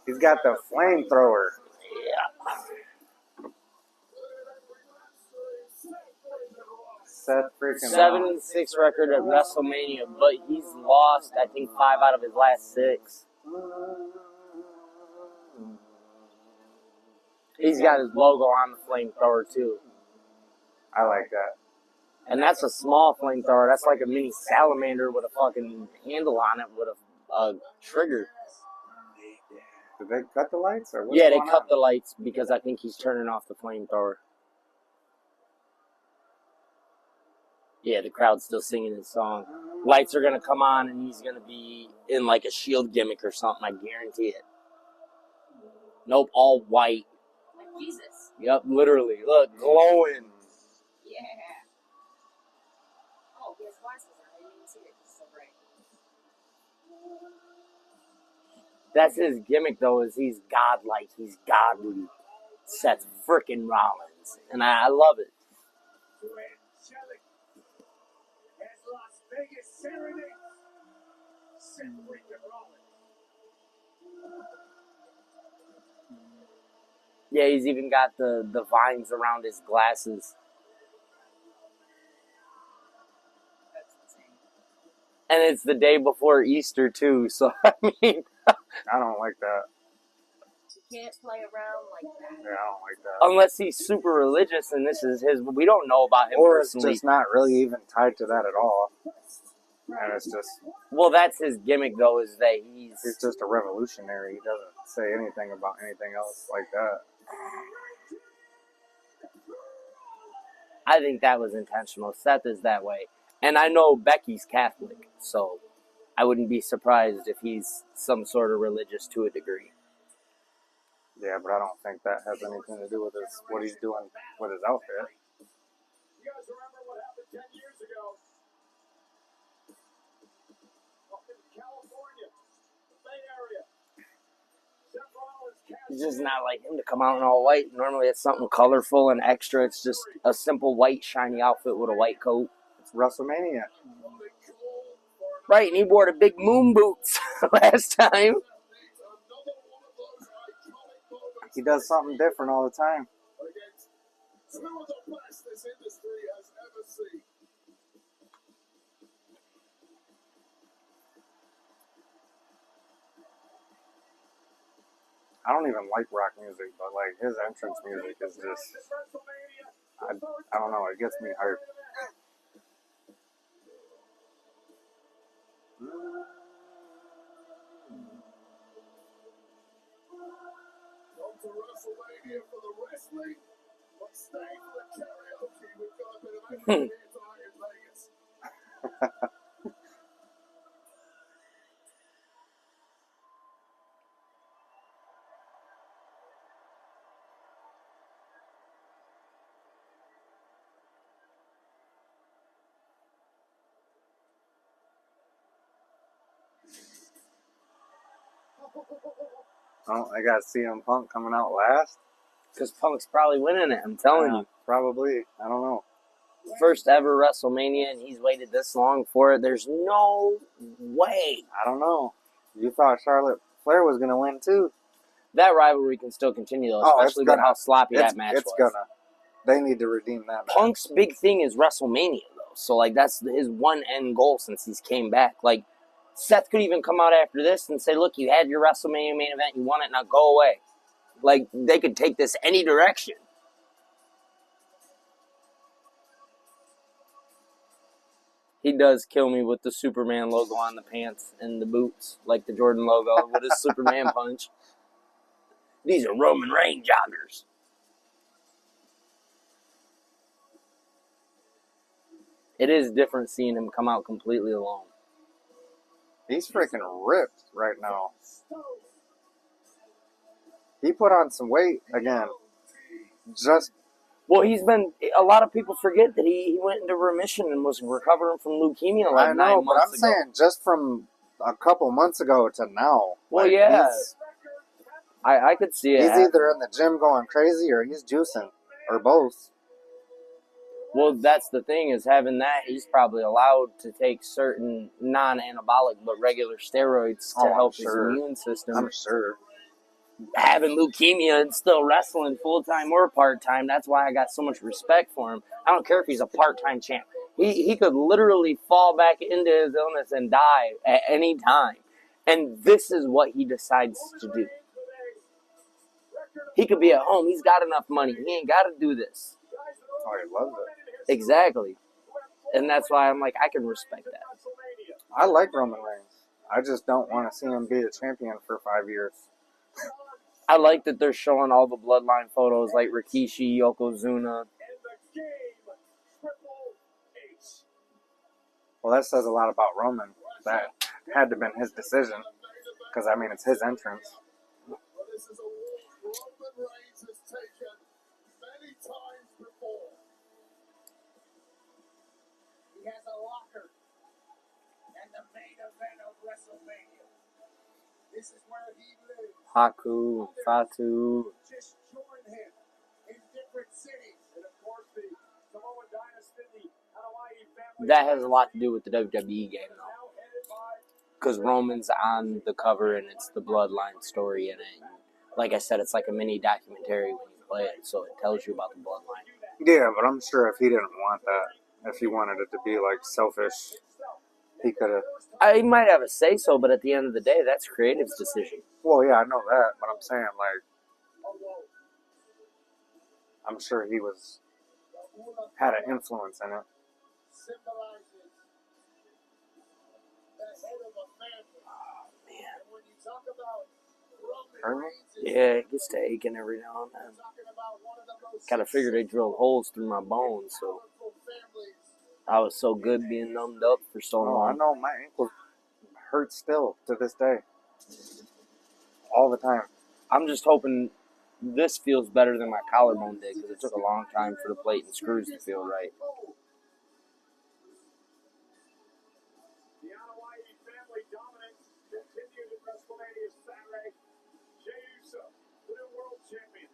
He's got the flamethrower. Yeah. Seth freaking 7-6 record at WrestleMania, but he's lost, I think, 5 out of his last 6. He's got his logo on the flamethrower, too. I like that. And that's a small flamethrower. That's like a mini salamander with a fucking handle on it with a trigger. Did they cut the lights? Or what's Yeah, they going cut on? the lights because I think he's turning off the flamethrower. Yeah, the crowd's still singing his song. Lights are going to come on and he's going to be in like a shield gimmick or something. I guarantee it. Nope, all white. Like Jesus. Yep, literally. Look, glowing. Yeah. Oh, he has glasses on. I didn't even see it. It's so bright. That's his gimmick, though, is he's godlike. He's godly. Seth frickin' Rollins. And I love it. Yeah, he's even got the vines around his glasses. That's insane. And it's the day before Easter, too. So, I mean, I don't like that. You can't play around like that. Yeah, I don't like that. unless he's super religious and this is his, we don't know about him Or it's personally. just not really even tied to that at all. And it's just... Well, that's his gimmick, though, is that he's just a revolutionary. He doesn't say anything about anything else like that. I think that was intentional. Seth is that way. And I know Becky's Catholic, so I wouldn't be surprised if he's some sort of religious to a degree. Yeah, but I don't think that has anything to do with what he's doing with his outfit. You guys remember what happened 10 years ago? Up in California, the Bay Area. Seth Rollins It's just not like him to come out in all white. Normally it's something colorful and extra. It's just a simple white shiny outfit with a white coat. It's WrestleMania. Right, and he wore the big moon boots last time. He does something different all the time. against two of the best this industry has ever seen. I don't even like rock music, but like his entrance music is just, I don't know, it gets me hyped. Come to Wrestlemania for the wrestling, but stay for the karaoke. We've got a bit of everything here tonight in Vegas. Oh, I got CM Punk coming out last. Because Punk's probably winning it, I'm telling you. Probably. I don't know. First ever WrestleMania, and he's waited this long for it. There's no way. I don't know. You thought Charlotte Flair was going to win too? That rivalry can still continue, though, especially with how sloppy that match was. They need to redeem that match. Punk's big thing is WrestleMania, though. So, like, that's his one end goal since he's came back. Like, Seth could even come out after this and say, look, you had your WrestleMania main event, you won it, now go away. Like, they could take this any direction. He does kill me with the Superman logo on the pants and the boots, like the Jordan logo with his Superman punch. These are Roman Reigns joggers. It is different seeing him come out completely alone. He's freaking ripped right now. He put on some weight again. Well, he's been... A lot of people forget that he went into remission and was recovering from leukemia like 9 months ago. But I'm saying just from a couple months ago to now. Well, like, yeah. I could see it. He's either in the gym going crazy or he's juicing. Or both. Well, that's the thing, is having that, he's probably allowed to take certain non-anabolic but regular steroids to help his immune system. I'm sure. having leukemia and still wrestling full-time or part-time. That's why I got so much respect for him. I don't care if he's a part-time champ. He could literally fall back into his illness and die at any time. And this is what he decides to do. He could be at home. He's got enough money. He ain't got to do this. Oh, he loves it. Exactly. And that's why I'm like, I can respect that. I like Roman Reigns. I just don't want to see him be a champion for 5 years. I like that they're showing all the bloodline photos like Rikishi, Yokozuna. Well, that says a lot about Roman. That had to have been his decision. Because, I mean, it's his entrance. This is a walk Roman Reigns has taken many times before. He has a locker and the main event of WrestleMania. This is where he lives. Haku, Fatu. Just join him in different cities. And of course, the Samoan Dynasty, the Hawaii family. That has a lot to do with the WWE game, though. Because Roman's on the cover and it's the bloodline story in it. Like I said, it's like a mini documentary when you play it, so it tells you about the bloodline. Yeah, but I'm sure if he didn't want that, if he wanted it to be, like, selfish, he could have... He might have a say-so, but at the end of the day, that's creative's decision. Well, yeah, I know that, but I'm saying, like... I'm sure he had an influence in it. Hurt me? Yeah, it gets to aching every now and then. Kind of figured they drilled holes through my bones, so I was so good being numbed up for so Oh, long. I know, my ankle hurts still to this day. All the time. I'm just hoping this feels better than my collarbone did, because it took a long time for the plate and screws to feel right. The Hawaii family dominance continued at WrestleMania Saturday. Jey Uso, the new world champion.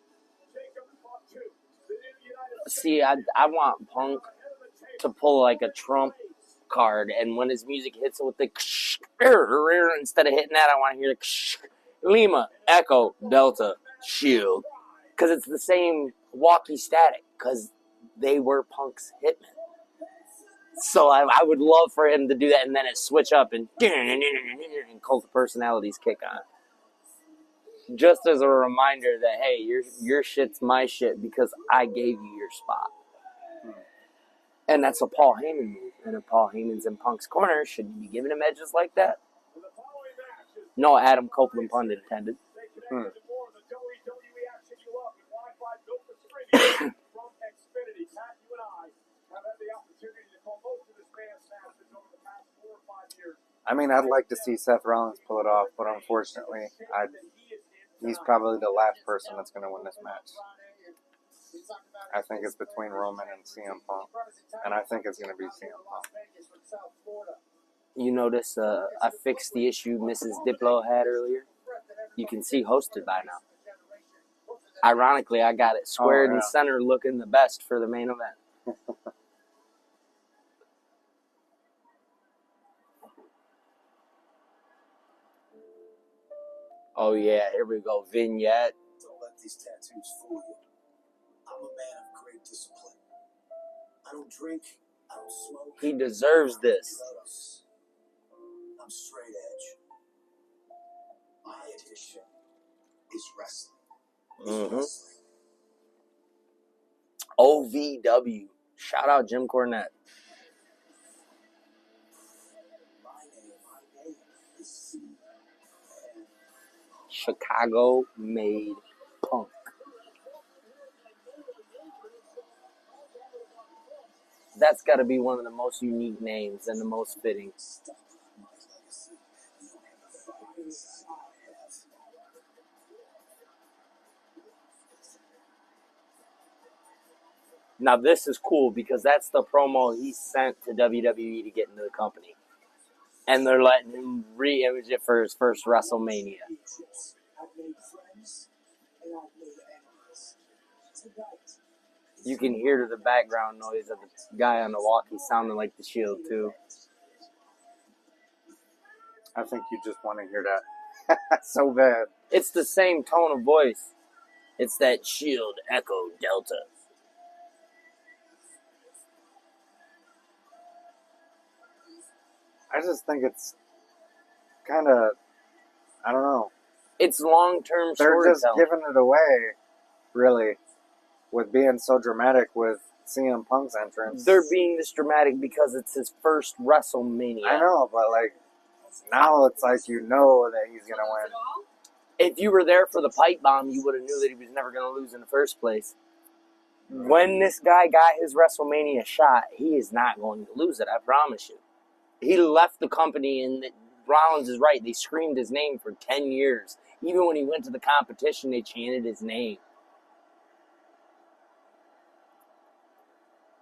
Jacob Fatu, the new United States. See, I want Punk to pull like a Trump card, and when his music hits it with the instead of hitting that, I want to hear the Lima, Echo, Delta, Shield, because it's the same walkie static, because they were Punk's hitmen. So I would love for him to do that, and then it switch up and Cult of Personalities kick on. Just as a reminder that, hey, your shit's my shit because I gave you your spot. And that's a Paul Heyman move. And if Paul Heyman's in Punk's corner, should you be giving him edges like that? No, Adam Copeland pun intended. I mean, I'd like to see Seth Rollins pull it off, but unfortunately, he's probably the last person that's going to win this match. I think it's between Roman and CM Punk, and I think it's going to be CM Punk. You notice I fixed the issue Mrs. Diplo had earlier? You can see hosted by now. Ironically, I got it squared and center looking the best for the main event. Oh yeah, here we go, vignette. Don't let these tattoos fool you. I'm a man of great discipline. I don't drink, I don't smoke. He deserves this. I'm straight edge. My addiction is wrestling. OVW. Shout out Jim Cornette. My name is C. Chicago made Punk. That's got to be one of the most unique names and the most fitting. Now this is cool because that's the promo he sent to WWE to get into the company. And they're letting him re-image it for his first WrestleMania. You can hear the background noise of the guy on the walkie sounding like the Shield too. I think you just want to hear that. So bad. It's the same tone of voice. It's that Shield Echo Delta. I just think it's kind of, I don't know. It's long-term They're just storytelling. giving it away, really, with being so dramatic with CM Punk's entrance. They're being this dramatic because it's his first WrestleMania. I know, but like now it's like you know that he's gonna win. If you were there for the pipe bomb, you would have knew that he was never going to lose in the first place. When this guy got his WrestleMania shot, he is not going to lose it, I promise you. He left the company, and Rollins is right. They screamed his name for 10 years. Even when he went to the competition, they chanted his name.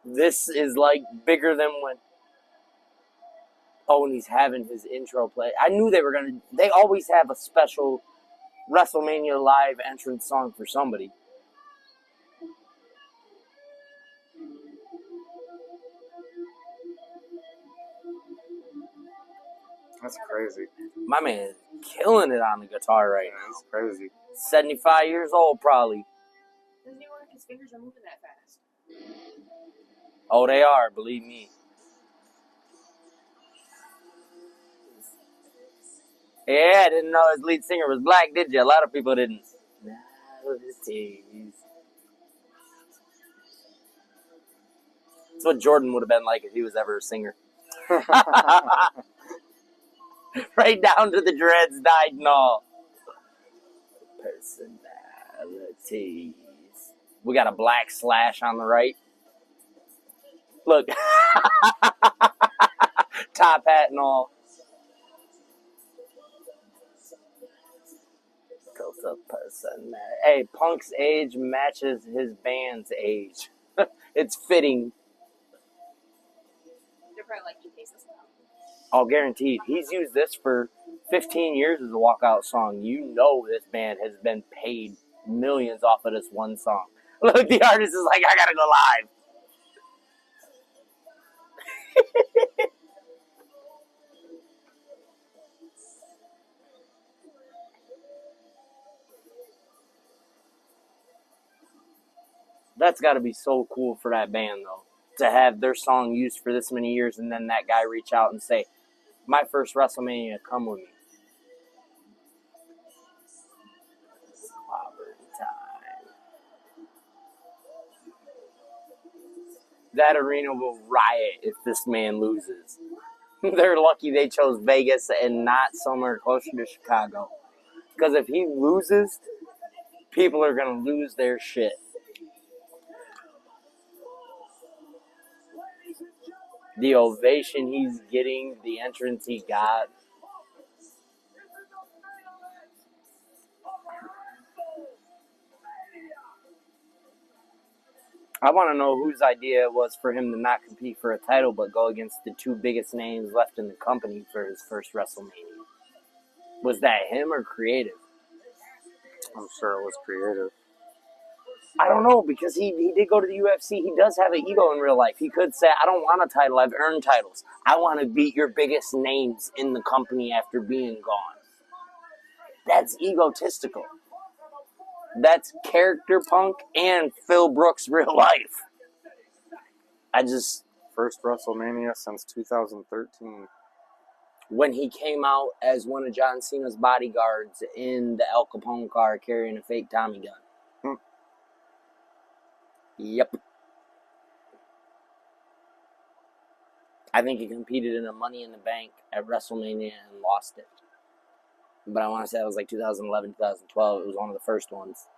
This is like bigger than when... Oh, and he's having his intro play. I knew they were going to... They always have a special WrestleMania live entrance song for somebody. That's crazy. My man is killing it on the guitar right now. That's crazy. 75 years old, probably. Doesn't he work? His fingers are moving that fast. Oh, they are, believe me. Yeah, I didn't know his lead singer was black, did you? A lot of people didn't. That's what Jordan would have been like if he was ever a singer. Right down to the dreads dyed and all. Personalities. We got a black slash on the right. Look. Top hat and all. Cult of personality. Hey, Punk's age matches his band's age. It's fitting. They're probably like, he pays us now. Oh, guaranteed. He's used this for 15 years as a walkout song. You know this band has been paid millions off of this one song. Look, the artist is like, I gotta go live. That's gotta be so cool for that band, though. To have their song used for this many years and then that guy reach out and say, my first WrestleMania, come with me. Time. That arena will riot if this man loses. They're lucky they chose Vegas and not somewhere closer to Chicago. Because if he loses, people are going to lose their shit. The ovation he's getting, the entrance he got. I want to know whose idea it was for him to not compete for a title but go against the two biggest names left in the company for his first WrestleMania. Was that him or creative? I'm sure it was creative. I don't know, because he did go to the UFC. He does have an ego in real life. He could say, I don't want a title. I've earned titles. I want to beat your biggest names in the company after being gone. That's egotistical. That's character Punk and Phil Brooks' real life. First WrestleMania since 2013. When he came out as one of John Cena's bodyguards in the El Capone car carrying a fake Tommy gun. Yep. I think he competed in a Money in the Bank at WrestleMania and lost it. But I want to say it was like 2011, 2012. It was one of the first ones.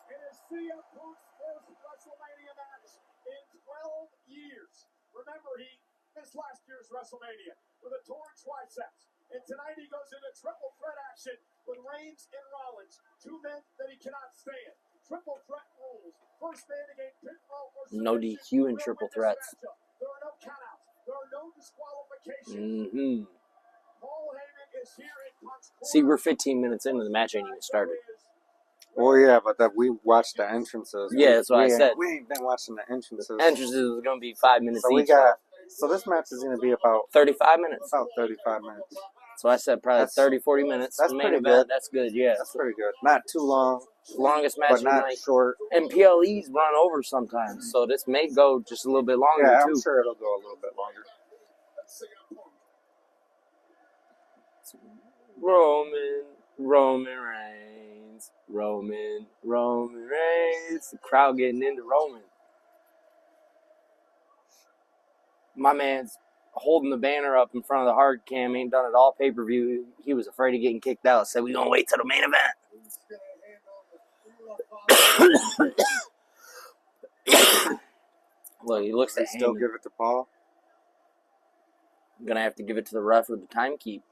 It is CM Punk's first WrestleMania match in 12 years. Remember, he missed last year's WrestleMania with a torn triceps. And tonight he goes into triple threat action with Reigns and Rollins, two men that he cannot stand. Triple threat rules. First man to gain pinfall or No DQ in triple threats. There are no countouts. There are no disqualifications. Paul Heyman is here in Punk's corner. See, we're 15 minutes into the match, ain't even started. Well, yeah, but we watched the entrances. Yeah, that's what I said. We ain't been watching the entrances. Entrances is going to be 5 minutes So each. so this match is going to be about 35 minutes. About 35 minutes. So I said probably That's- 30, 40 minutes. that's Main pretty event, good. That's good, yeah. That's pretty good. Not too long, Longest match but of the not night. short. And PLEs run over sometimes, so this may go just a little bit longer, Yeah, too. I'm sure it'll go a little bit longer. Roman Reigns. Roman Reigns. The crowd getting into Roman. My man's holding the banner up in front of the hard cam. Ain't done it all pay-per-view. He was afraid of getting kicked out. Said, we gonna wait till the main event. Look, he looks They at still Heyman. give it to Paul. I'm gonna have to give it to the ref with the time keep.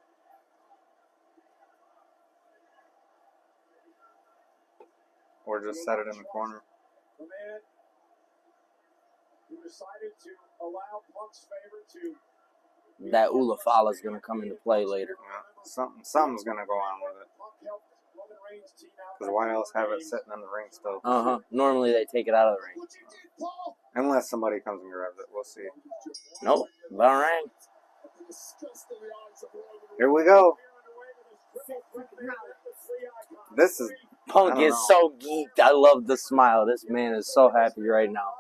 Or just set it in the corner. The man who decided to allow Punk's favor to That Ulafala's gonna come into play later. Yeah, something's gonna go on with it. Because why else have it sitting in the ring still? Normally they take it out of the ring. Unless somebody comes and grabs it, we'll see. Nope. Bell rang. Here we go. This is Punk I don't is know. so geeked. I love the smile. This man is so happy right now.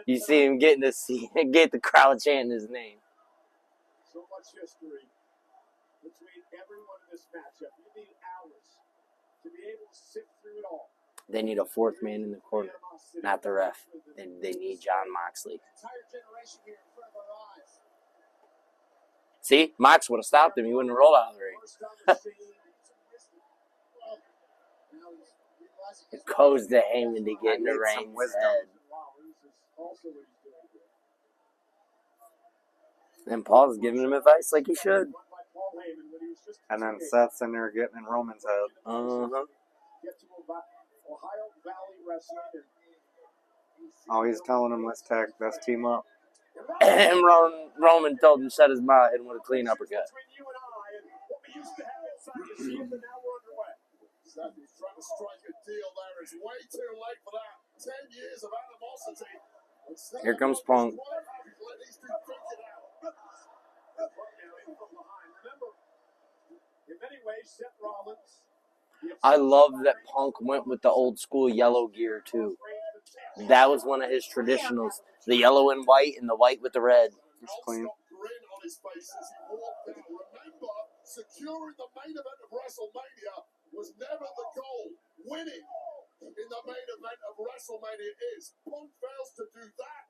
You see him getting to see get the crowd chanting his name. So much history between everyone in this matchup. You need hours to be able to sift through it all. They need a fourth man in the corner, not the ref. They need John Moxley. See, Mox would have stopped him. He wouldn't have rolled out of the ring. It goes to Heyman to get in the need some ring. wisdom. And Paul's giving him advice like he should. And then Seth's in there getting in Roman's head. Oh, he's telling him, let's team up. And Roman told him to shut his mouth and with a clean uppercut. Trying to strike a deal there. It's way too late for that. 10 years of animosity. Here comes Punk. In many ways, Seth Rollins. I love that Punk went with the old school yellow gear too. That was one of his traditionals. The yellow and white and the white with the red. It's clean. Securing the main event of WrestleMania was never the goal. Winning in the main event of WrestleMania is. Punk fails to do that,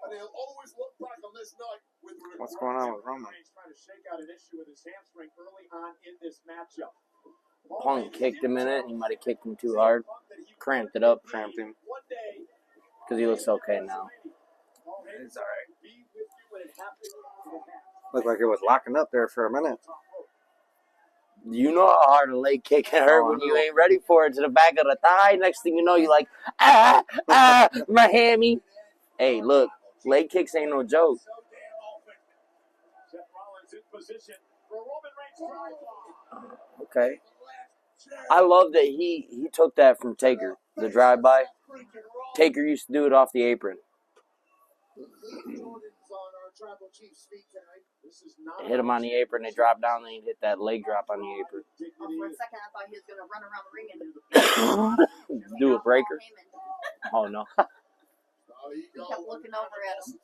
and he'll always look back on this night with regret. What's going on with Roman? He's trying to shake out an issue with his hamstring early on in this matchup. Punk kicked him in it. He might have kicked him too hard. Cramped it up. Cramped him. Because he looks okay now. He's alright. Looked like it was locking up there for a minute. You know how hard a leg kick can hurt when you ain't ready for it to the back of the thigh. Next thing you know, you're like, my hammy. Hey, look, leg kicks ain't no joke. Okay. I love that he took that from Taker, the drive-by. Taker used to do it off the apron. They hit him on the apron, they drop down, then he hit that leg drop on the apron. For a second, I thought he was going to run around the ring and Do a breaker. Oh, no. he kept looking over at him.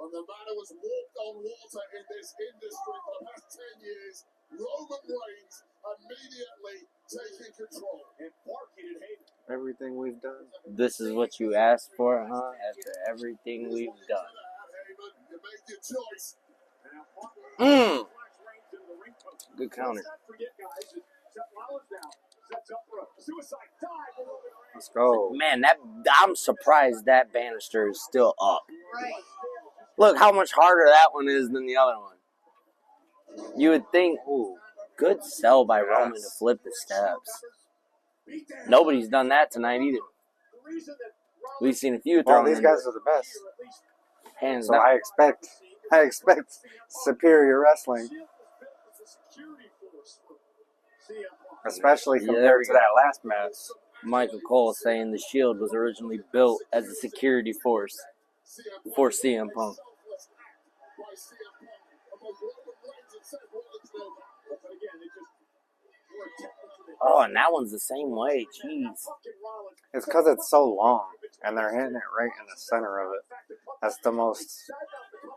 When the man who has walked on water in this industry for the past 10 years, Roman Reigns immediately taking control and barking at Heyman. Everything we've done. This is what you asked for, huh? After everything we've done. You made your choice. Good counter. Let's go. Man, I'm surprised that banister is still up. Right. Look how much harder that one is than the other one. You would think, ooh, good sell by Roman to flip the steps. Nobody's done that tonight either. We've seen a few Well, thrown these in. guys are the best. Hands So down. I expect superior wrestling. Especially Yeah, there compared we to go. that last match. Michael Cole saying the Shield was originally built as a security force for CM Punk. Oh, and that one's the same way. Jeez. It's because it's so long, and they're hitting it right in the center of it. That's the most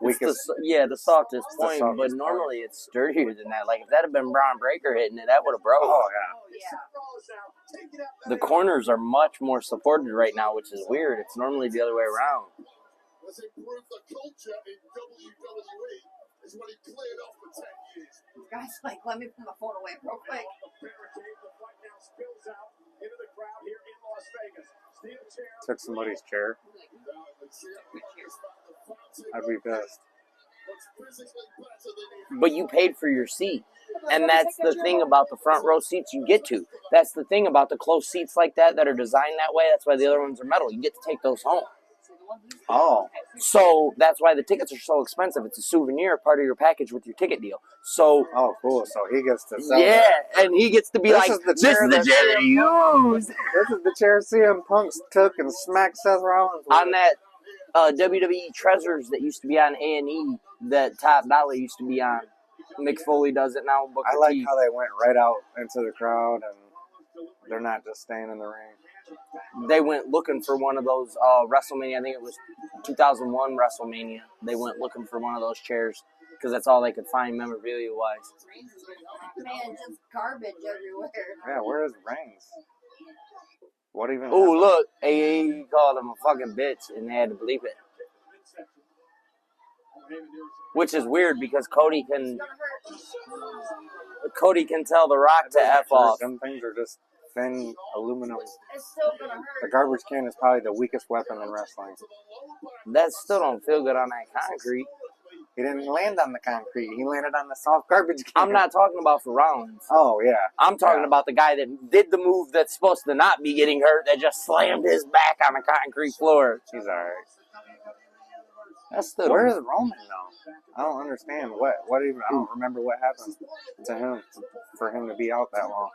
weakest. The softest the point, softest but normally it's sturdier than that. Like, if that had been Braun Breaker hitting it, that would have broke. Oh, yeah. The corners are much more supported right now, which is weird. It's normally the other way around. Let's improve the culture in WWE. Is what he cleared off for 10 years. Guys, like, let me put my phone away real quick. Took somebody's chair. I'd be pissed. But you paid for your seat. And that's the thing about the front row seats you get to. That's the thing about the close seats like that are designed that way. That's why the other ones are metal. You get to take those home. Oh. So that's why the tickets are so expensive. It's a souvenir, part of your package with your ticket deal. So Oh, cool. So he gets to sell yeah, that. and he gets to be This like, is the this chair is the that chair they use. This is the chair CM Punk took and smacked Seth Rollins with. On that WWE Treasures that used to be on A&E, that Top Dollar used to be on. Mick Foley does it now. Booker I like T. how they went right out into the crowd, and they're not just staying in the ring. They went looking for one of those WrestleMania. I think it was 2001 WrestleMania. They went looking for one of those chairs because that's all they could find memorabilia-wise. Man, just garbage everywhere. Yeah, where is Reigns? What even? Oh, happened? look. AA called him a fucking bitch, and they had to bleep it. Which is weird because Cody can tell The Rock to F off. Them things are just thin aluminum. It's still gonna hurt. The garbage can is probably the weakest weapon in wrestling. That still don't feel good on that concrete. He didn't land on the concrete. He landed on the soft garbage can. I'm not talking about for Rollins. Oh, yeah. I'm talking about the guy that did the move that's supposed to not be getting hurt, that just slammed his back on the concrete floor. He's all right. That's still Where is Roman, though? I don't understand. What even? I don't remember what happened to him for him to be out that long.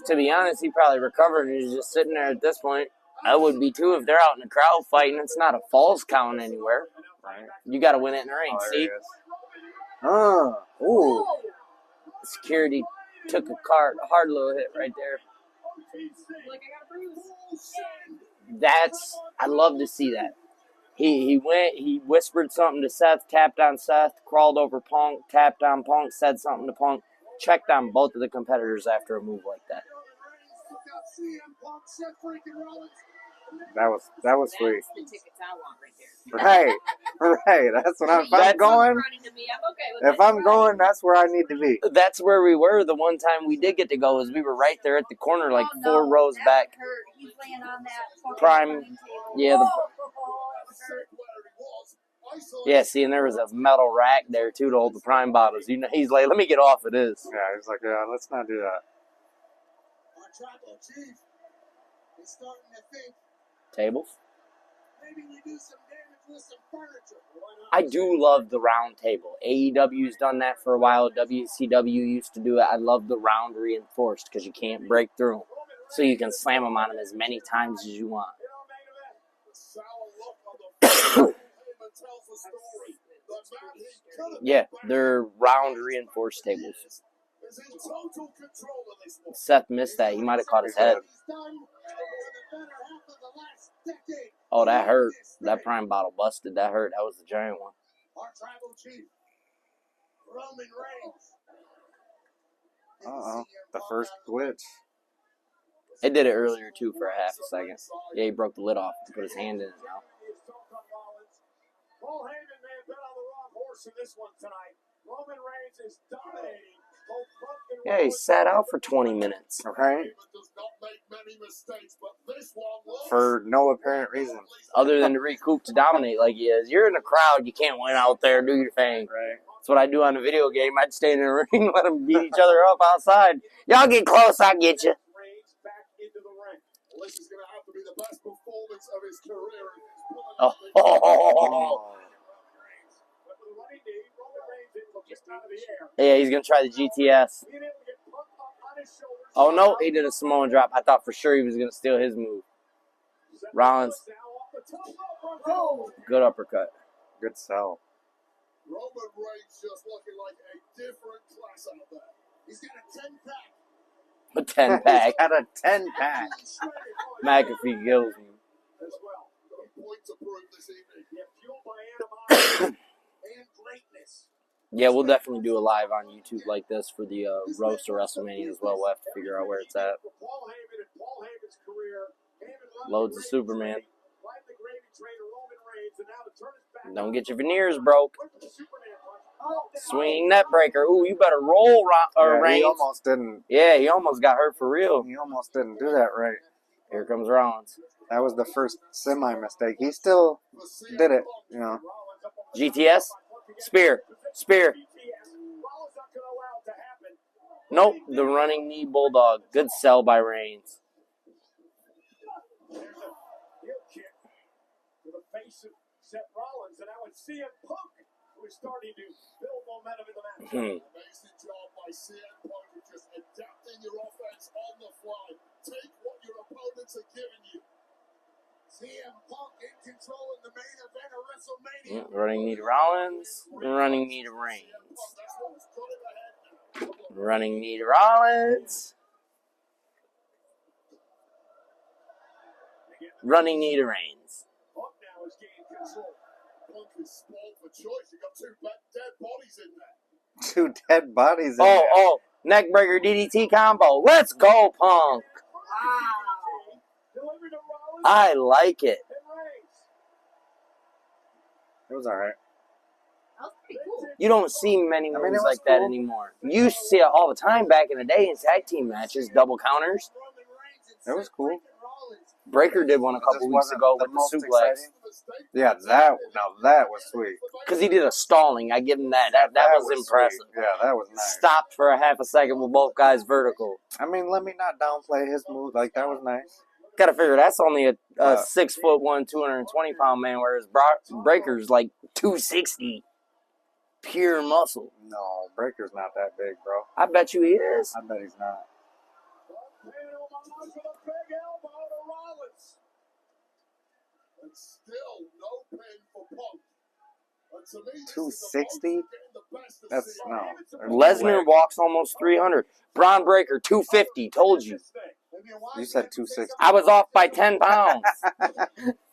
To be honest, he probably recovered and he's just sitting there at this point. I would be too if they're out in the crowd fighting. It's not a falls count anywhere. Right. You got to win it in the ring. Oh, there See? he is. Ooh. Security took a hard little hit right there. Like, I got a bruise. I love to see that. He went, he whispered something to Seth, tapped on Seth, crawled over Punk, tapped on Punk, said something to Punk, checked on both of the competitors after a move like that. That was sweet. That's the tickets I want right there. Right. That's what if I'm going. Running to me, I'm okay with If I'm going, that's where I need to be. That's where we were the one time we did get to go, is we were right there at the corner, like Oh, 4 no, rows that back. hurt. He's laying on that fucking Prime- running table. yeah, the- Oh, that hurt. Yeah, see, and there was a metal rack there too to hold the prime bottles. You know, he's like, let me get off of this. Yeah, he's like, yeah, let's not do that. Our tribal chief is starting to think Tables? maybe we do some damage with some furniture. I do love the round table. AEW's done that for a while. WCW used to do it. I love the round reinforced because you can't break through them. So you can slam them on them as many times as you want. Yeah, they're round reinforced tables. Seth missed that. He might have caught his head. Oh, that hurt. That prime bottle busted. That hurt. That was the giant one. Our tribal chief, Roman Reigns. Uh-oh. The first glitch. It did it earlier, too, for a half a second. Yeah, he broke the lid off and put his hand in it now. Paul Heyman may have been on the wrong horse in this one tonight. Roman Reigns is dominating. Yeah, he sat out for 20 minutes. Okay. For no apparent reason. Other than to recoup to dominate like he is. You're in the crowd. You can't win out there. Do your thing. Right. That's what I do on the video game. I'd stay in the ring, let them beat each other up outside. Y'all get close, I'll get you. This is going to have to be the best performance of his career. Oh. Yeah, he's going to try the GTS. Oh, no, he did a Samoan drop. I thought for sure he was going to steal his move. Rollins. Good uppercut. Good sell. Roman Reigns just looking like a different class out there. He's got a 10-pack. A 10-pack. At a 10-pack. McAfee kills me. As well. Got a point to prove this evening. Yeah, fueled by animosity and greatness. Yeah, we'll definitely do a live on YouTube like this for the roast of WrestleMania as well. We'll have to figure out where it's at. Paul Heyman and Paul Heyman's career. Loads of Superman. Ride the gravy train of Roman Reigns, and now to turn his back. Don't get your veneers broke. Went for the Superman punch. Swinging net breaker. Ooh, you better roll, Yeah, Reigns. he almost didn't. Yeah, he almost got hurt for real. He almost didn't do that right. Here comes Rollins. That was the first semi-mistake. He still did it, you know. GTS. Spear. Spear. Nope. The running knee bulldog. Good sell by Reigns. Heel kick to the face of Seth Rollins, and now it's CM Punk, who is starting to build momentum in the match. Amazing job by CM Punk of just adapting your offense on the fly. Take what your opponents are giving you. CM Punk in control in the main event of WrestleMania. Running knee to Rollins. Running knee to Reigns. That's what's got him ahead now. Running knee to Rollins. Running knee to Reigns. Punk now has gained control. Punk is spoiled for choice. You got two dead bodies in there. 2 dead bodies in there. Oh, neck breaker DDT combo. Let's go, Punk. Delivered to Rollins I like it. and Reigns. It was alright. That was pretty cool. You don't see many I mean, moves it was like that cool. anymore. You used to see it all the time back in the day in tag team matches, double counters. It was cool. Breaker did one a It couple just weeks wasn't ago the with most the suplex. exciting. Yeah, that was sweet. Because he did a stalling. I give him that. That was sweet. impressive. Yeah, that was nice. Stopped for a half a second with both guys vertical. I mean, let me not downplay his move. Like, that was nice. Gotta figure that's only a 6'1", 220-pound man, whereas Breaker's like 260. Pure muscle. No, Breaker's not that big, bro. I bet you he is. I bet he's not. And still no pin for Punk. But to me, this is the 260? most getting the best of That's CM. no. Lesnar walks almost 300. Braun Breaker 250. Told you. You said 260. I was off by 10 pounds.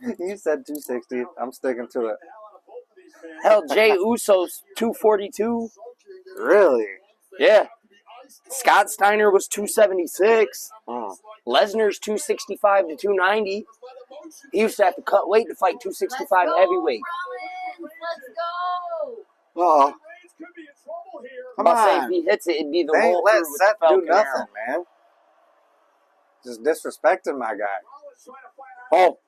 You said 260. I'm sticking to it. Hell, Jay Uso's 242. Really? Yeah. Scott Steiner was 276. Oh. Lesnar's 265 to 290. He used to have to cut weight to fight 265 heavyweight. Rollins, let's go. Oh, I'm come about to say, if on. he hits it, it'd be the They ain't roll let through with Seth the do Falcon nothing, Arrow. man. Just disrespecting my guy. Oh,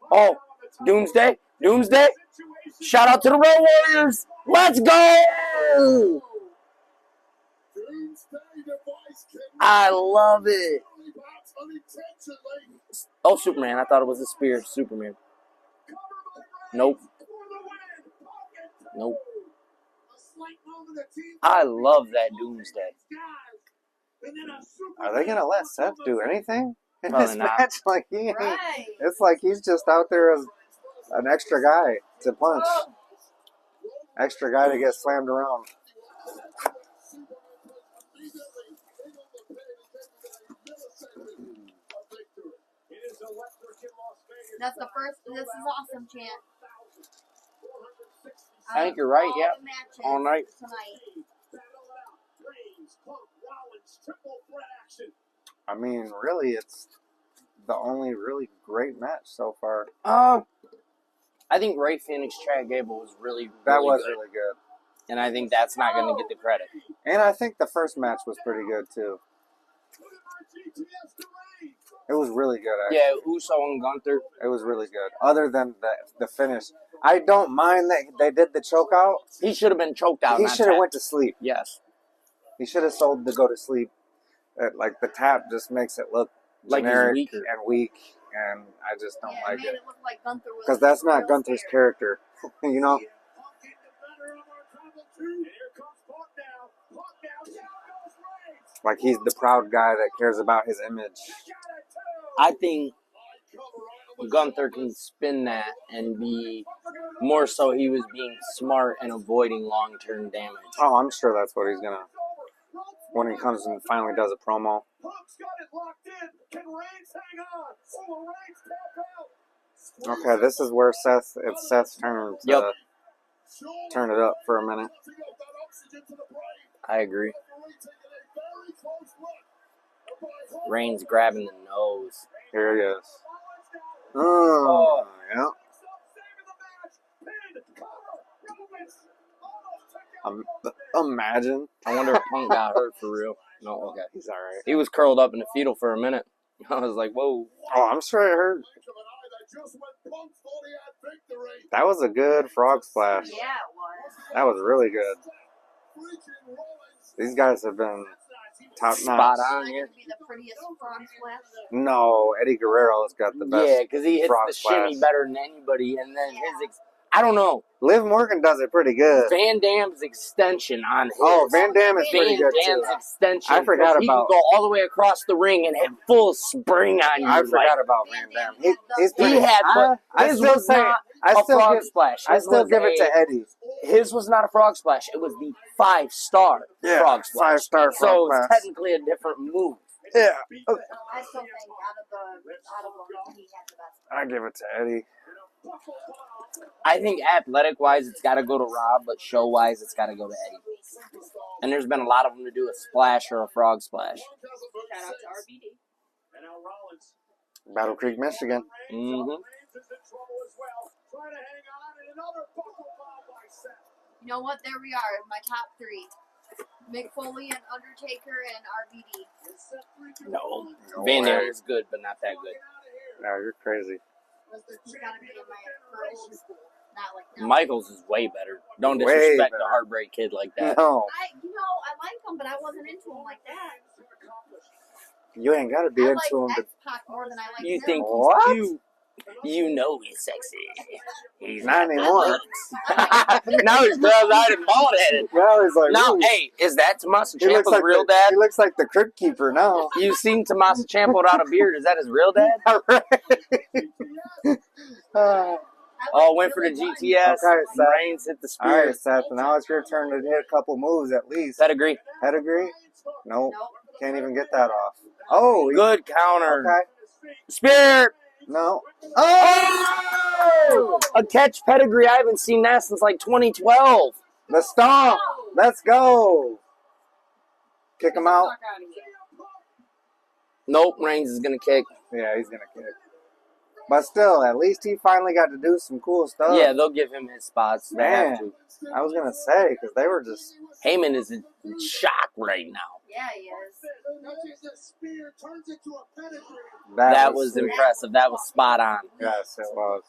Doomsday. Shout out to the Road Warriors. Let's go. I love it. Oh, Superman. I thought it was a spear. Superman. Nope. I love that Doomsday. Are they gonna let Seth do anything in Probably this not. match? Like he ain't. Right. It's like he's just out there as an extra guy to punch, extra guy to get slammed around. That's the first. This is awesome, chant. I think you're right, All yeah. the matches All night. Tonight. I mean, really, it's the only really great match so far. I think Ray Phoenix, Chad Gable was really That was good. really good. And I think that's not going to get the credit. And I think the first match was pretty good too. It was really good, actually. Yeah, Uso and Gunther. It was really good. Other than the finish. I don't mind that they did the choke out. He should have been choked out. He not should have tapped. went to sleep. Yes. He should have sold the go to sleep. Like the tap just makes it look Like he's generic weaker. and weak, and I just don't Yeah, like made it. it look like Gunther was Because that's not real Gunther's scared. character, you know? Like he's the proud guy that cares about his image. I think Gunther can spin that and be More so, he was being smart and avoiding long-term damage. Oh, I'm sure that's what he's gonna. When he comes and finally does a promo. Punk's got it locked in. Can Reigns hang on? Will Reigns tap out? Okay, this is where it's Seth's turn to Yep. turn it up for a minute. I agree. Reigns grabbing the nose. Here he is. Oh, yeah. Imagine. I wonder if Punk got hurt for real. No, okay. He's alright. He was curled up in the fetal for a minute. I was like, whoa. Oh, I'm sure it hurt. That was a good frog splash. Yeah, it was. That was really good. These guys have been top Spot notch. on here. Be the prettiest frog splash. No, Eddie Guerrero's got the best. Yeah, because he hits frog the shimmy splash. better than anybody. And then I don't know. Liv Morgan does it pretty good. Van Damme's extension on his. Oh, Van Damme is pretty Van good too. Damme's extension. I forgot he about- can go all the way across the ring and hit full spring on you. I forgot like, about Van Damme. He's He pretty, had, but I his still was say not I a still frog give splash. I His still was give it to Eddie. His was not a frog splash. It was the 5-star frog splash. 5-star frog So it's splash. technically a different move. Yeah, I still think out of them, he had the best. I give it to Eddie. I think athletic-wise, it's got to go to Rob, but show-wise, it's got to go to Eddie. And there's been a lot of them to do a splash or a frog splash. Shout out to RBD. Battle Creek, Michigan. Mm-hmm. You know what? There we are. My top three: Mick Foley and Undertaker and RBD. No. No Van way. Dam is good, but not that good. No, you're crazy. He's gotta be in my old school, not like now. Michaels is way better. Don't Way disrespect better. the Heartbreak Kid like that. No, I like him, but I wasn't into him like that. you ain't got to be I into him. like To, X-Pac more than I like You him. think What? you know he's sexy. He's Not anymore. Now he's gross-eyed and bald-headed. Now he's like, Now, ooh. hey, is that Tommaso He looks Ciampa's like real the, dad? He looks like the crypt keeper now. You seen Tommaso Ciampa without a beard? Is that his real dad? Oh, went for the GTS. Okay, Seth. Reigns hit the All spear. right, Seth. Now it's your turn to hit a couple moves at least. Pedigree. Pedigree? Nope. Nope. Can't even get that off. Oh, Good counter. Okay. Spear. No. Oh! A catch pedigree. I haven't seen that since like 2012. The stomp. Let's go. Kick him out. Nope, Reigns is going to kick. Yeah, he's gonna kick. But still, at least he finally got to do some cool stuff. Yeah, they'll give him his spots. They have Man, to. I was gonna say because they were just. Heyman is in shock right now. Yeah, he is. That was sweet. impressive. That was spot on. Yes, it was.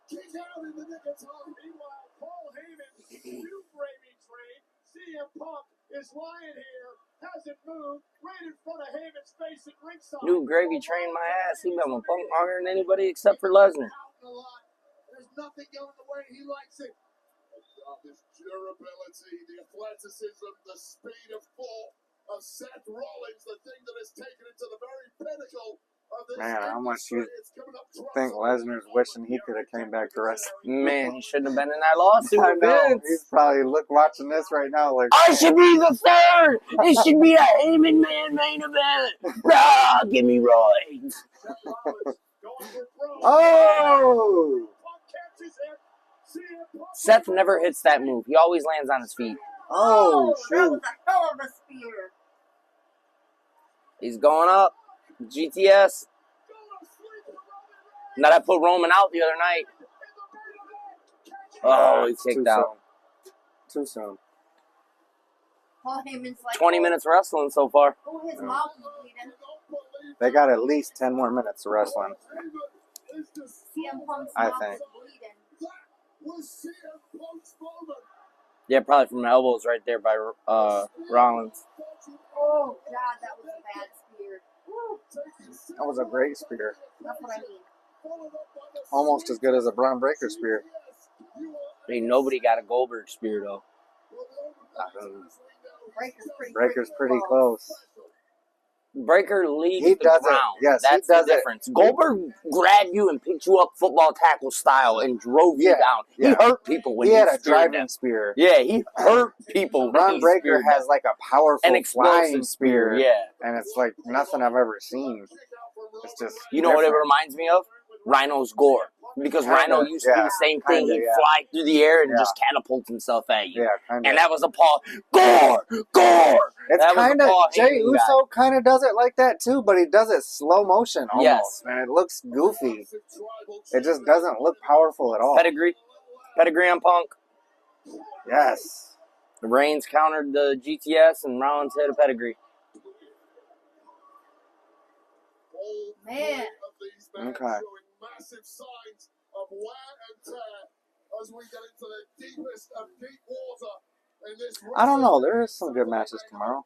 Kick out in the nick of time. Meanwhile, Paul Heyman, new gravy train. CM Punk is lying here, hasn't moved, right in front of Heyman's face at ringside. New gravy train my ass. He been with Punk longer than anybody except for Lesnar. There's nothing going the way he likes it. His durability, the athleticism, the speed of thought of Seth Rollins, the thing that has taken it to the very pinnacle of this Man, how much you industry. It's coming up think Lesnar's wishing he could have came back to wrestling? Man, he shouldn't have been in that lawsuit I with know. Vince. He's probably watching this right now like. I should be the third. It should be a Heyman man main event. Ah, give me right. Oh! Seth never hits that move. He always lands on his feet. Oh, that shoot. was a hell of a spear. He's going up. GTS. Now that put Roman out the other night. Oh, he kicked out. Too soon. Paul Heyman's like, 20 minutes wrestling so far. oh, his mouth is bleeding. They got at least 10 more minutes of wrestling. CM Punk's I mouth think. is bleeding. Yeah, probably from the elbows right there by Rollins. Oh, God, that was a bad spear. Woo. That was a great spear. That's what I mean. Almost as good as a Braun Breaker spear. Ain't nobody got a Goldberg spear, though. Breaker's pretty close. Breaker leaves He the does it. ground. Yes, he That's does the it. difference. Goldberg grabbed you and picked you up football tackle style and drove you down. Yeah. He hurt people when He had a speared driving them. spear. Yeah, he hurt people when Braun he Breaker speared has them. like a powerful An explosive flying spear, spear. yeah. And it's like nothing I've ever seen. It's just You know what it different. reminds me of? Rhino's gore. Because Rhino Kinda, used to do the same thing. kinda, He'd yeah. fly through the air and Yeah. just catapult himself at you. Yeah, kind of. And that was a Paul. Gore! Gore! It's That was kind a of, Paul Jey Heyman guy. Uso kind of does it like that too, but he does it slow motion almost. Yes. And it looks goofy. It just doesn't look powerful at all. Pedigree. Pedigree on Punk. Yes. Reigns countered the GTS and Rollins hit a pedigree. Man. Okay. Massive signs of wear and tear as we get into the deepest of deep water in this. I don't know. There is some good matches tomorrow.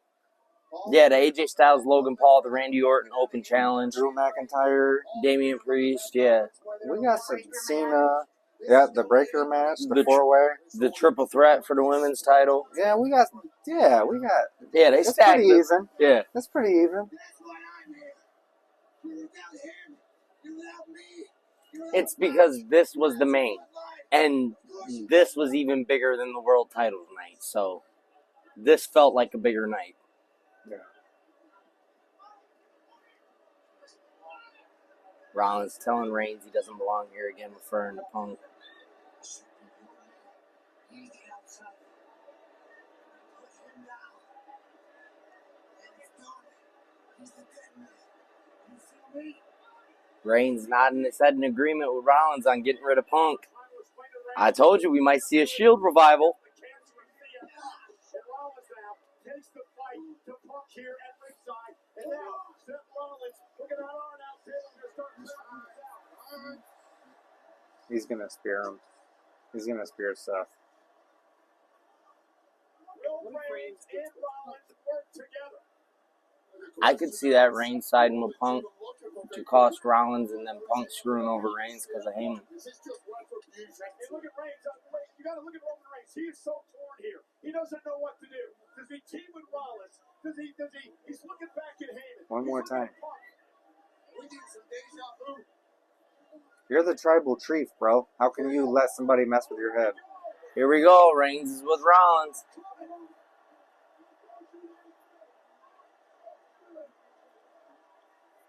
Yeah, the AJ Styles, Logan Paul, the Randy Orton Open Challenge, Drew McIntyre. Damian Priest, yeah. We got some Cena. Yeah, the Breaker match, the The 4-way. The triple threat for the women's title. Yeah, we got. Yeah, they It's stacked pretty it. even. Yeah. It's pretty even. It's because this was the main. And this was even bigger than the world titles night. So this felt like a bigger night. Yeah. Rollins telling Reigns he doesn't belong here again, referring to Punk. Reigns nodding his head in agreement with Rollins on getting rid of Punk. I told you we might see a Shield revival. He's going to spear him. He's going to spear Seth. I could see that Reigns siding with Punk to cost Rollins and then Punk screwing over Reigns because of Heyman. Look at Reigns. You got to look at Roman Reigns. He is so torn here. He doesn't know what to do. Does he team with Rollins? He's looking back at Heyman. One more time. We need some deja vu. You're the tribal chief, bro. How can you let somebody mess with your head? Here we go. Reigns is with Rollins.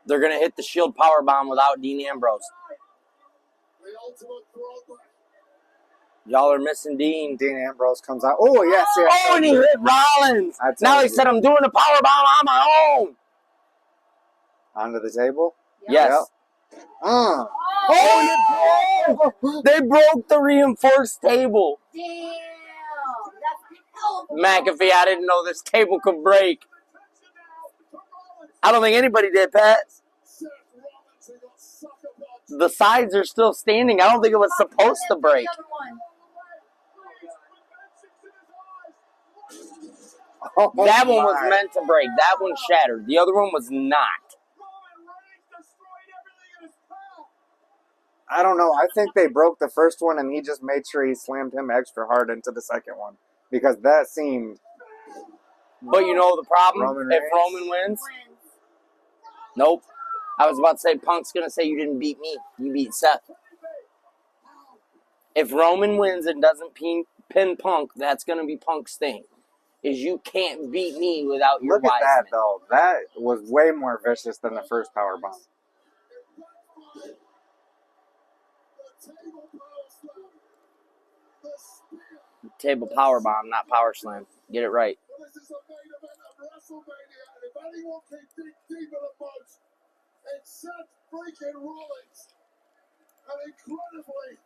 They're going to hit the Shield powerbomb without Dean Ambrose. The ultimate throwback. Y'all are missing Dean. Dean Ambrose comes out. Oh, yes, yes. Oh, and he hit Rollins. I told Now he you. said, I'm doing the powerbomb on my own. Onto the table. Yes. Yep. Oh, they broke the reinforced table. Damn. That's hell. McAfee, I didn't know this table could break. I don't think anybody did, Pat. The sides are still standing. I don't think it was supposed to break. Oh, That one was my. meant to break. That one shattered. The other one was not. I don't know. I think they broke the first one, and he just made sure he slammed him extra hard into the second one. Because that seemed... But you know the problem? Roman If Reigns? Roman wins? Nope. I was about to say, Punk's going to say you didn't beat me. You beat Seth. If Roman wins and doesn't pin Punk, that's going to be Punk's thing. Is you can't beat me without your Look at that, Wiseman. though. That was way more vicious than the first powerbomb. Table powerbomb, not power slam. Get it right. This is a main event of WrestleMania, and if anyone can dig deeper than most, it's Seth freaking Rollins. And incredibly,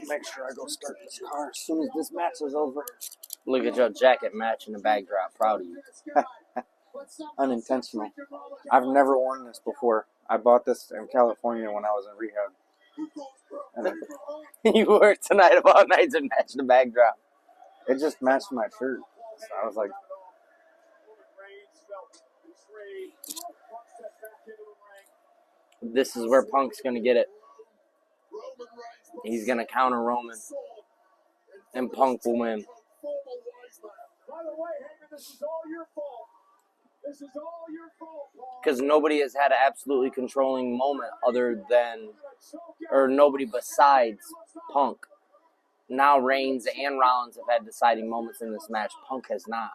Make sure I go start this car as soon as this match is over. Look at your jacket matching the backdrop. Proud of you. Unintentional. I've never worn this before. I bought this in California when I was in rehab. And You wore it tonight of all nights and matched the backdrop. it just matched my shirt. So I was like, This is where Punk's going to get it. He's going to counter Roman. And Punk will win. This is all your fault. This is all your fault, Paul. Because nobody has had an absolutely controlling moment other than, or nobody besides Punk. Now Reigns and Rollins have had deciding moments in this match. Punk has not.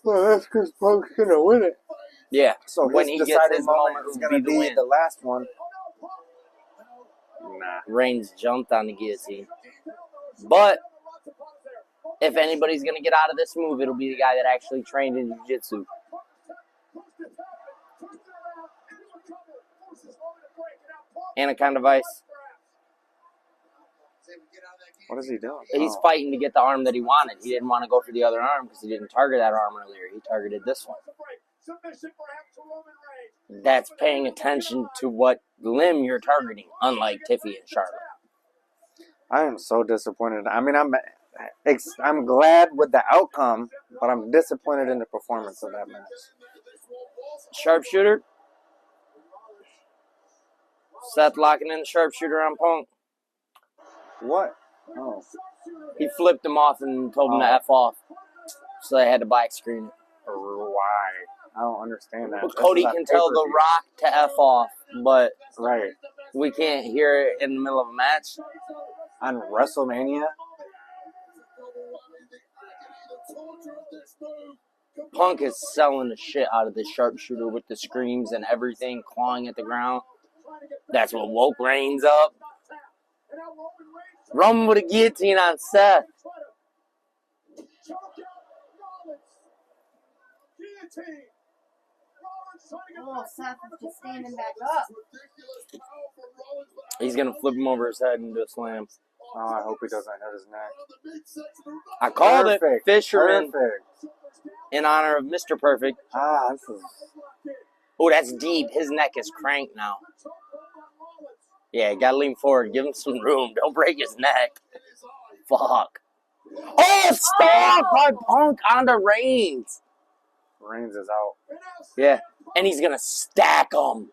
Well, that's because Punk's gonna win it. Yeah. So when his he gets deciding his moment moment, is will gonna be the be win. the last one. Nah. Reigns jumped on the guillotine. But if anybody's going to get out of this move, it'll be the guy that actually trained in jiu-jitsu. Anaconda Vice. What is he doing? He's fighting to get the arm that he wanted. He didn't want to go for the other arm because he didn't target that arm earlier. He targeted this one. That's paying attention to what limb you're targeting, unlike Tiffy and Charlotte. I am so disappointed. I mean, I'm glad with the outcome, but I'm disappointed in the performance of that match. Sharpshooter. Seth locking in the sharpshooter on Punk. What? Oh. He flipped him off and told him to F off. So they had to back screen it. Why? I don't understand that. Well, Cody can tell The Rock to F off, but right. We can't hear it in the middle of a match. On WrestleMania? Punk is selling the shit out of this sharpshooter with the screams and everything, clawing at the ground. That's what woke Reigns up. Roman with a guillotine on Seth. Oh, Seth is just standing back up. He's going to flip him over his head and do a slam. Oh, I hope he doesn't hurt his neck. I called it Fisherman Perfect. in honor of Mr. Perfect. Ah, this is... Oh, that's deep. His neck is cranked now. Yeah, you gotta lean forward. Give him some room. Don't break his neck. Fuck. Oh, stop by Punk onto Reigns. Reigns is out. Yeah, and he's gonna stack him.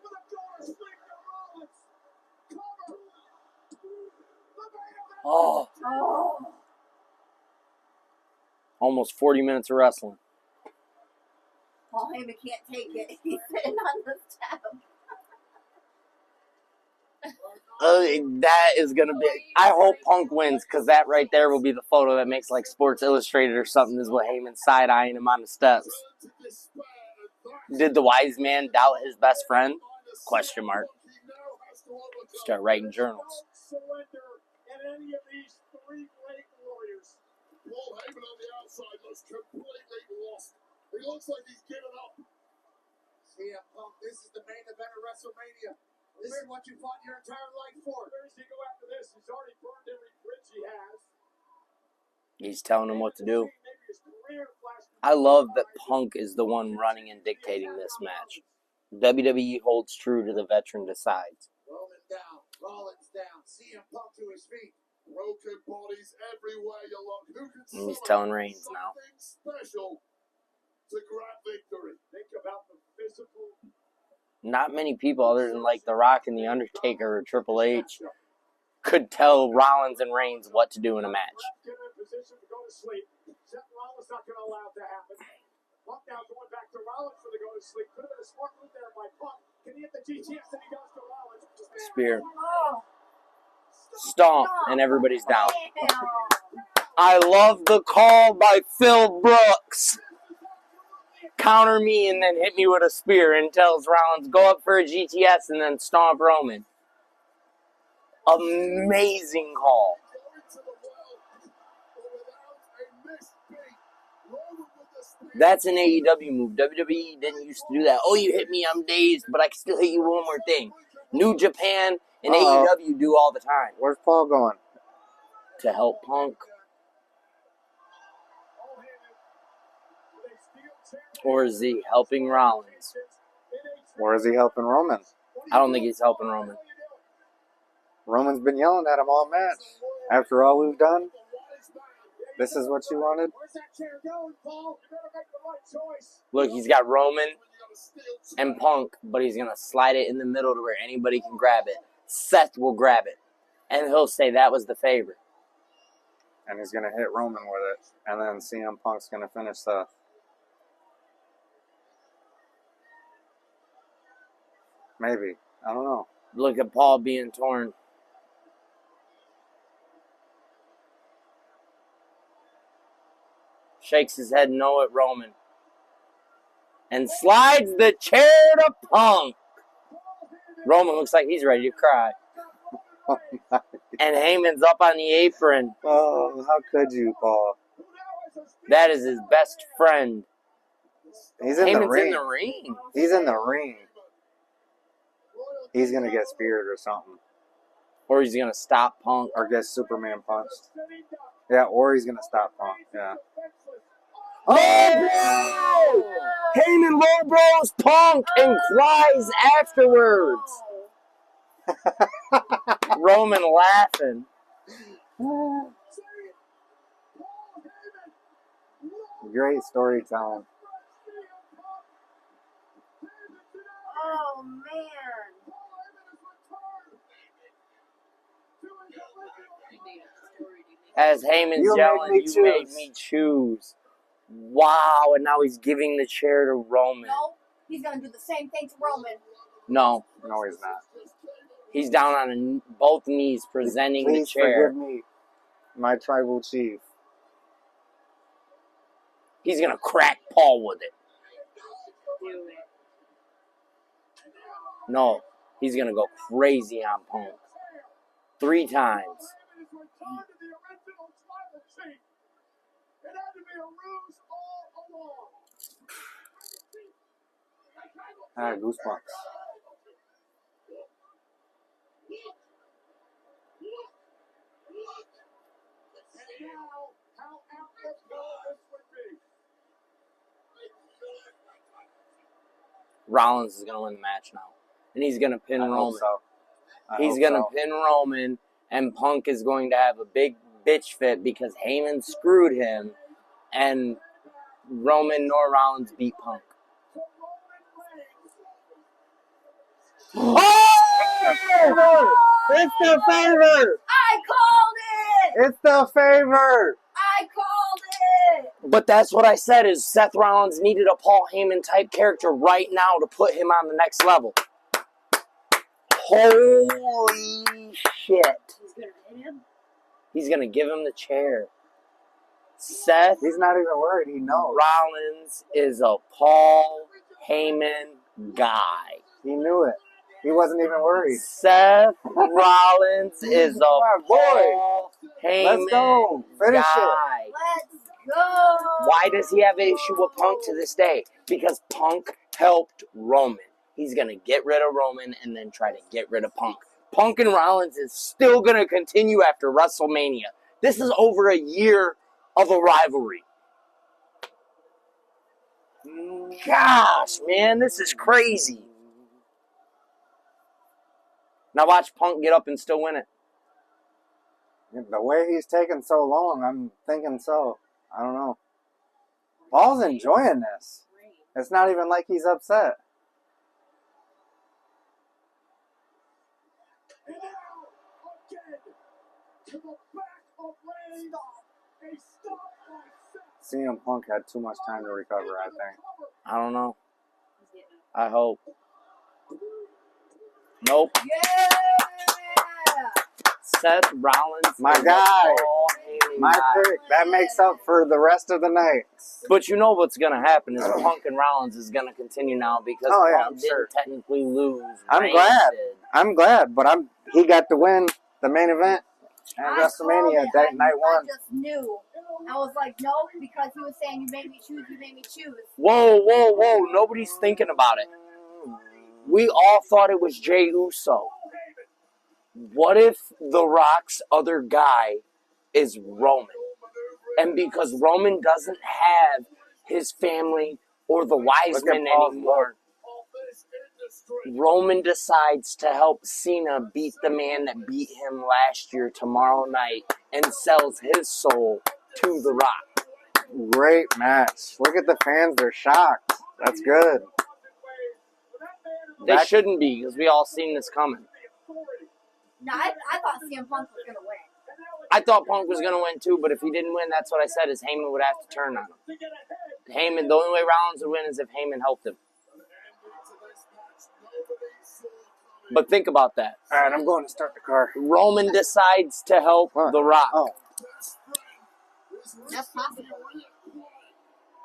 Oh. Almost 40 minutes of wrestling. Paul Heyman can't take it. He's sitting on the step. That is going to be... I hope Punk wins, because that right there will be the photo that makes like Sports Illustrated or something, is what Heyman side-eyeing him on the steps. Did the wise man doubt his best friend? Question mark. Start writing journals. Paul Heyman on the outside looks completely lost. He looks like he's given up. CM Punk, this is the main event of WrestleMania. This is what you fought your entire life for. Where does he go after this? He's already burned every bridge he has. He's telling him what to do. I love that Punk is the one running and dictating this match. WWE holds true to the veteran decides. Roman down, Rollins down, CM Punk to his feet. Broken bodies everywhere you look. Who can And he's telling Reigns now. Special to grab victory. Think about the physical. Not many people other than like The Rock and The Undertaker or Triple H could tell Rollins and Reigns what to do in a match. Seth Rollins not going to allow it to happen. Punk now going back to Rollins for the go to sleep. Could have been a smart move there by Punk. Can he hit the GTS that he does to Rollins? Spear. Stomp, and everybody's down. I love the call by Phil Brooks. Counter me and then hit me with a spear, and tells Rollins, go up for a GTS and then stomp Roman. Amazing call. That's an AEW move. WWE didn't used to do that. Oh, you hit me, I'm dazed, but I can still hit you one more thing. New Japan and AEW do all the time. Where's Paul going? To help Punk. Or is he helping Rollins? Or is he helping Roman? I don't think he's helping Roman. Roman's been yelling at him all match. After all we've done, this is what you wanted? Look, he's got Roman and Punk, but he's going to slide it in the middle to where anybody can grab it. Seth will grab it, and he'll say that was the favorite. and he's going to hit Roman with it. And then CM Punk's going to finish the... Maybe. I don't know. Look at Paul being torn. Shakes his head no at Roman. And slides the chair to Punk. Roman looks like he's ready to cry. And Heyman's up on the apron. Oh, how could you, Paul? That is his best friend. He's in Heyman's the ring. in the ring. He's in the ring. He's going to get speared or something. Or he's going to stop Punk. Or get Superman punched. Yeah, or he's going to stop Punk. Yeah. Oh! Heyman low blows Punk and cries afterwards. Roman laughing. Great storytelling. Oh, man. As Heyman's You yelling, made me you made choose." me choose. Wow, and now he's giving the chair to Roman. No, he's going to do the same thing to Roman. No, No, he's not. he's down on both knees presenting Please the chair. forgive me, my tribal chief. He's going to crack Paul with it. No, he's going to go crazy on Punk. 3 times. Ah, goosebumps. Rollins is going to win the match now. And he's going to pin I hope Roman. so. I He's hope going to so. pin Roman, and Punk is going to have a big bitch fit because Heyman screwed him, and Roman nor Rollins beat Punk. Oh! It's the favor! I called it! It's the favor! I called it! But that's what I said is Seth Rollins needed a Paul Heyman type character right now to put him on the next level. Holy shit. He's going to hit him? He's going to give him the chair. Seth He's not even worried. He knows. Rollins is a Paul Heyman guy. He knew it. He wasn't even worried. Seth Rollins is a on, boy. Paul Heyman Let's go. Finish it. guy. Let's go! Why does he have an issue with Punk to this day? Because Punk helped Roman. He's going to get rid of Roman and then try to get rid of Punk. Punk and Rollins is still going to continue after WrestleMania. This is over a year of a rivalry. Gosh, man, this is crazy. Now watch Punk get up and still win it. The way he's taking so long, I'm thinking so. I don't know. Paul's enjoying this. It's not even like he's upset. CM Punk had too much time to recover, I think. I don't know. I hope. Nope. Yeah! Seth Rollins. My is a guy. Paul Heyman My guy. pick. That makes up for the rest of the night. But you know what's going to happen is Punk and Rollins is going to continue now because Oh, yeah, Punk I'm didn't sure. technically lose. I'm Reigns glad. did. I'm glad, but he got to win the main event at I WrestleMania called it. that night I one. just knew. I was like, no, because he was saying, you made me choose, you made me choose. Whoa, whoa, whoa. Nobody's thinking about it. We all thought it was Jey Uso. What if The Rock's other guy is Roman? And because Roman doesn't have his family or the wise Look at men Paul's anymore, Roman decides to help Cena beat the man that beat him last year tomorrow night and sells his soul to The Rock. Great match. Look at the fans. They're shocked. That's good. They shouldn't be because we all seen this coming. No, I thought CM Punk was going to win. I thought Punk was going to win too, but if he didn't win, that's what I said, is Heyman would have to turn on him. Heyman, the only way Rollins would win is if Heyman helped him. But think about that. All right, I'm going to start the car. Roman decides to help The Rock. Oh. That's possible.